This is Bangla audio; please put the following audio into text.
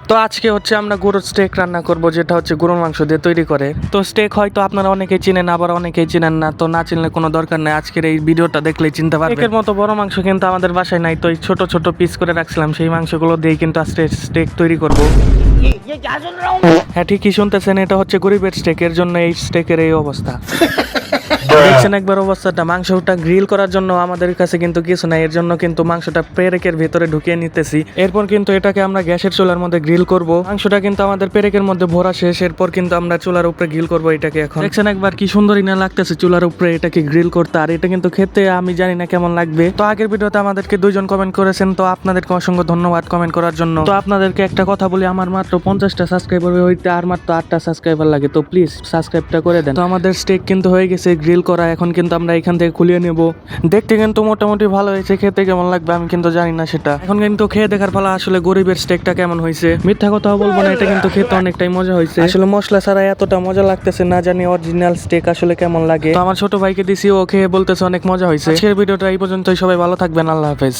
তো আজকে হচ্ছে আমরা গরুর স্টেক রান্না করব, যেটা হচ্ছে গরুর মাংস দিয়ে তৈরি করে। তো স্টেক হয়তো আপনারা অনেকেই চিনেন, আবার অনেকেই চিনেন না। তো না চিনলে কোনো দরকার নেই, আজকের এই ভিডিওটা দেখলেই চিনতে পারবেন। স্টেকের মতো বড় মাংস কিন্তু আমাদের বাসায় নাই, তো এই ছোট ছোট পিস করে রাখছিলাম, সেই মাংসগুলো দিয়েই কিন্তু আজকে স্টেক তৈরি করব। হ্যাঁ, ঠিকই শুনতেছেন, এটা হচ্ছে গরিবের স্টেক, এর জন্য এই স্টেকের এই অবস্থা। দেখছেন একবার অবস্থাটা। মাংসটা গ্রিল করার জন্য আমাদের কাছে কিন্তু কিছু নাই, এর জন্য কিন্তু মাংসটা পেরেকের ভিতরে ঢুকিয়ে নিতেছি। এরপর কিন্তু এটাকে আমরা গ্যাসের চুলার মধ্যে গ্রিল করব। মাংসটা কিন্তু আমাদের পেরেকের মধ্যে ভরা শেষ, এরপর কিন্তু আমরা চুলার উপরে গ্রিল করব এটাকে। এখন দেখছেন একবার কি সুন্দরই না লাগতেছে চুলার উপরে এটাকে গ্রিল করতে, আর এটা কিন্তু খেতে আমি জানি না কেমন লাগবে। তো আগের ভিডিওতে আমাদেরকে 2 জন কমেন্ট করেছেন, তো আপনাদেরকে অসংখ্য ধন্যবাদ কমেন্ট করার জন্য। তো আপনাদেরকে একটা কথা বলি, আমার মাত্র 50টা সাবস্ক্রাইবার হইতে আর মাত্র 8টা সাবস্ক্রাইবার লাগে, তো প্লিজ সাবস্ক্রাইবটা করে দেন। তো আমাদের স্টেক কিন্তু হয়ে গেছে গ্রিল করা, এখন কিন্তু আমরা এখান থেকে খুলিয়ে নেব। দেখতে কিন্তু মোটামুটি ভালো হয়েছে, খেতে কেমন লাগবে আমি কিন্তু জানি না সেটা। এখন কিন্তু খেয়ে দেখার পালা, আসলে গরিবের স্টেকটা কেমন হয়েছে। মিথ্যা কথাও বলবো না, এটা কিন্তু খেতে অনেকটাই মজা হয়েছে। আসলে মশলা ছাড়া এতটা মজা লাগতেছে, না জানি অরিজিনাল স্টেক আসলে কেমন লাগে। তো আমার ছোট ভাইকে দিছি, ও খেয়ে বলতেছে অনেক মজা হয়েছে। আজকের ভিডিওটা এই পর্যন্তই, সবাই ভালো থাকবেন, আল্লাহ হাফেজ।